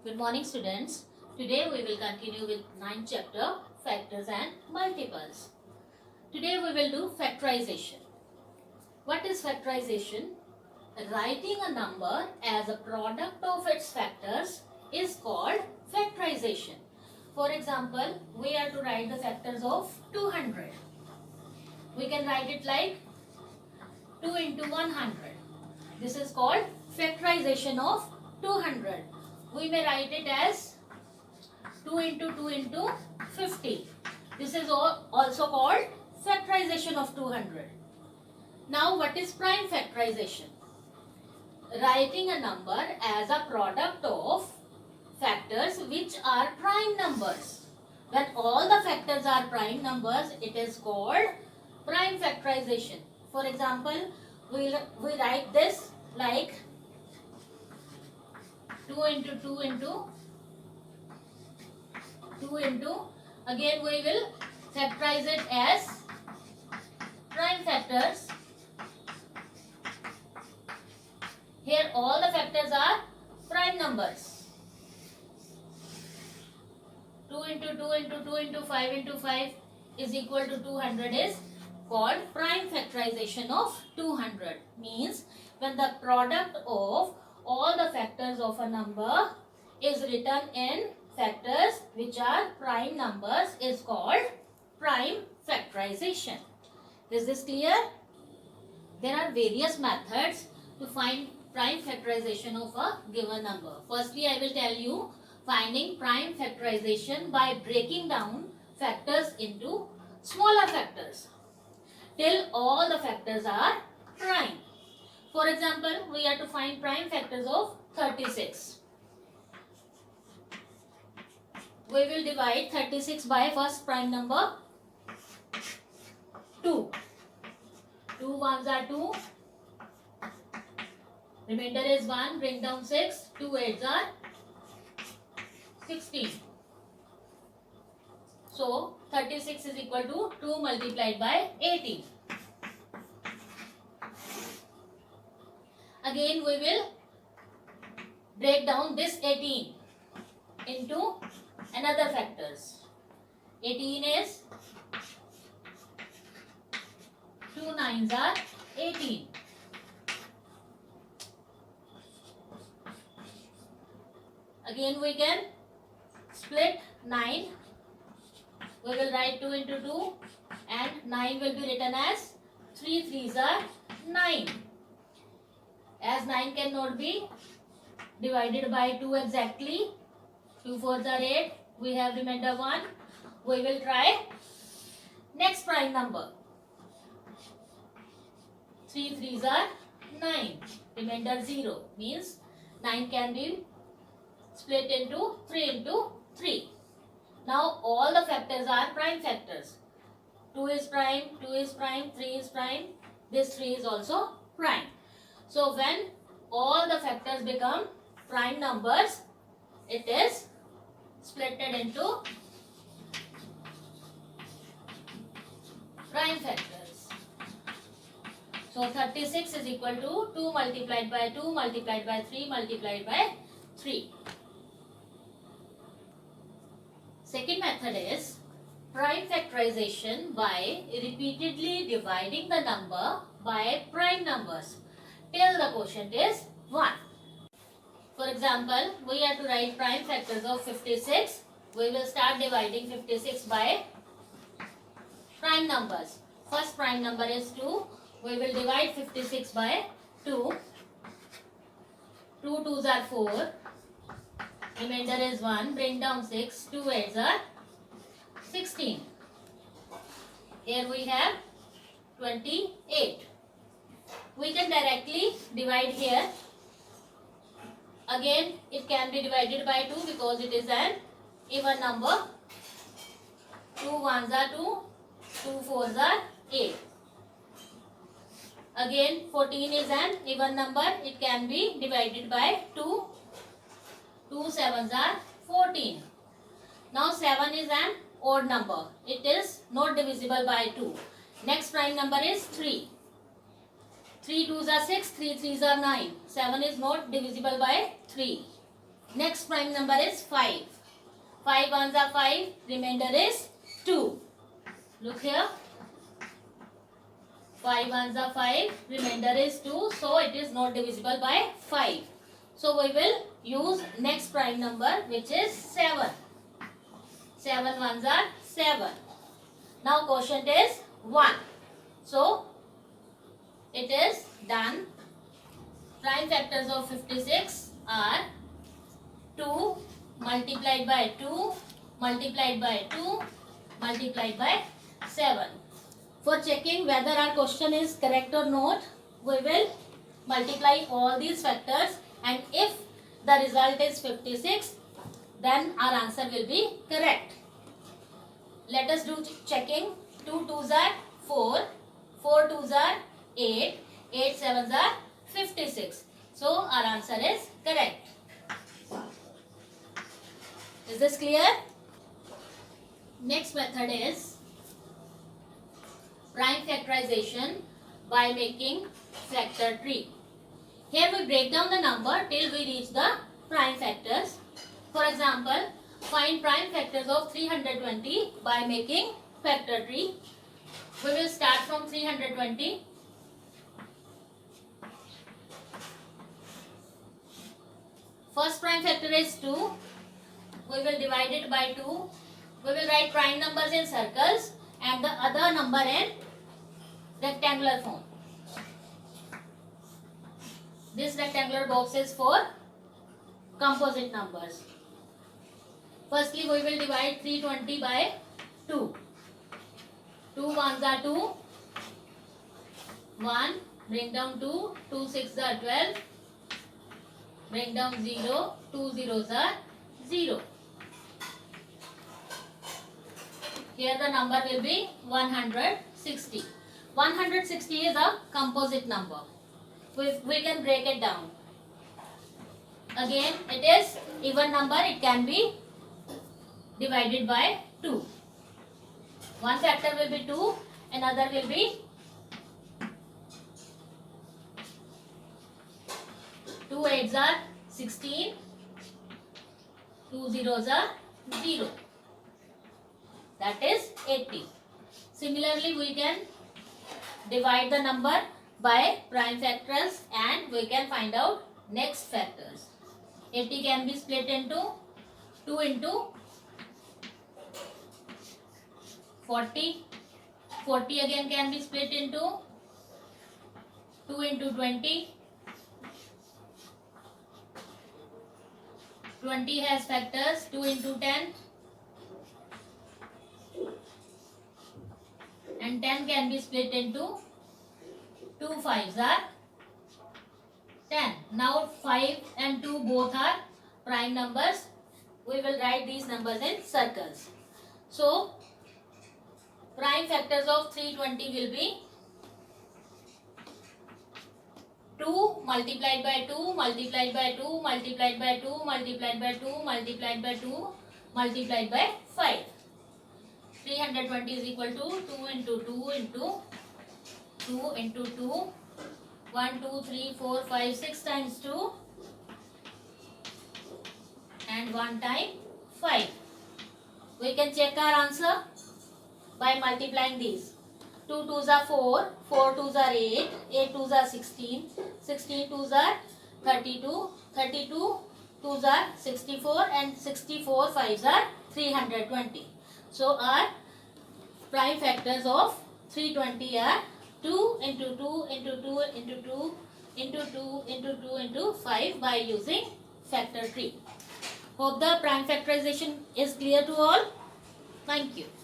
Good morning, students. Today we will continue with 9th chapter, factors and multiples. Today we will do factorization. What is factorization? Writing a number as a product of its factors is called factorization. For example, we are to write the factors of 200. We can write it like 2 into 100. This is called factorization of 200. We may write it as 2 into 2 into 50. This is also called factorization of 200. Now what is prime factorization? Writing a number as a product of factors which are prime numbers. When all the factors are prime numbers, it is called prime factorization. For example, we write this like 2 into 2 into 2 into, again we will factorize it as prime factors. Here all the factors are prime numbers. 2 into 2 into 2 into 5 into 5 is equal to 200 is called prime factorization of 200. Means when the product of all the factors of a number is written in factors which are prime numbers is called prime factorization. Is this clear? There are various methods to find prime factorization of a given number. Firstly, I will tell you finding prime factorization by breaking down factors into smaller factors till all the factors are prime. For example, we are to find prime factors of 36. We will divide 36 by first prime number 2. 2 ones are 2. Remainder is 1. Bring down 6. 2 eights are 16. So 36 is equal to 2 multiplied by 18. Again we will break down this 18 into another factors. 18 is 2 nines are 18. Again we can split 9. We will write 2 into 2 and 9 will be written as 3 threes are 9. As 9 cannot be divided by 2 exactly, 2 fours are 8, we have remainder 1. We will try next prime number. 3 threes are 9, remainder 0, means 9 can be split into 3 into 3. Now all the factors are prime factors. 2 is prime, 2 is prime, 3 is prime, this 3 is also prime. So when all the factors become prime numbers, it is splitted into prime factors. So 36 is equal to 2 multiplied by 2 multiplied by 3 multiplied by 3. Second method is prime factorization by repeatedly dividing the number by prime numbers till the quotient is 1. For example, we are to write prime factors of 56. We will start dividing 56 by prime numbers. First prime number is 2. We will divide 56 by 2. 2 twos are 4. Remainder is 1. Bring down 6. 2 eights are 16. Here we have 28. We can directly divide here. Again, it can be divided by 2 because it is an even number. 2 ones are 2. 2 fours are 8. Again, 14 is an even number. It can be divided by 2. 2 sevens are 14. Now 7 is an odd number. It is not divisible by 2. Next prime number is 3. 3 twos are 6, 3 threes are 9. 7 is not divisible by 3. Next prime number is 5. 5 ones are 5. Remainder is 2. Look here. 5 ones are 5. Remainder is 2. So it is not divisible by 5. So we will use next prime number, which is 7. 7 ones are 7. Now quotient is 1. So it is done. Prime factors of 56 are 2 multiplied by 2 multiplied by 2 multiplied by 7. For checking whether our question is correct or not, we will multiply all these factors, and if the result is 56, then our answer will be correct. Let us do checking. 2 2s are 4, 4 2s are 8, 8 7s are 56. So our answer is correct. Is this clear? Next method is prime factorization by making factor tree. Here we break down the number till we reach the prime factors. For example, find prime factors of 320 by making factor tree. We will start from 320. First prime factor is 2. We will divide it by 2. We will write prime numbers in circles and the other number in rectangular form. This rectangular box is for composite numbers. Firstly, we will divide 320 by 2. 2 ones are 2. 1. Bring down 2. 2 6s are 12. Bring down 0. 2 zeros are 0. Here the number will be 160. 160 is a composite number. We can break it down. Again, it is even number. It can be divided by 2. One factor will be 2, another will be 2 8s are 16, 2 zeros are 0. That is 80. Similarly, we can divide the number by prime factors and we can find out next factors. 80 can be split into 2 into 40. 40 again can be split into 2 into 20. 20 has factors 2 into 10. And 10 can be split into 2 5s are 10. Now 5 and 2 both are prime numbers. We will write these numbers in circles. So prime factors of 320 will be 2 multiplied by 2 multiplied by 2 multiplied by 2 multiplied by 2 multiplied by 2 multiplied by 5. 320 is equal to 2 into 2 into 2 into 2. 1, 2, 3, 4, 5, 6 times 2 and 1 time 5. We can check our answer by multiplying these. 2 2s are 4, 4 2s are 8, 8 2s are 16, 16 2s are 32, 32 2s are 64 and 64 5s are 320. So our prime factors of 320 are 2 into 2 into 2 into 2 into 2 into 2 into 5 by using factor tree. Hope the prime factorization is clear to all. Thank you.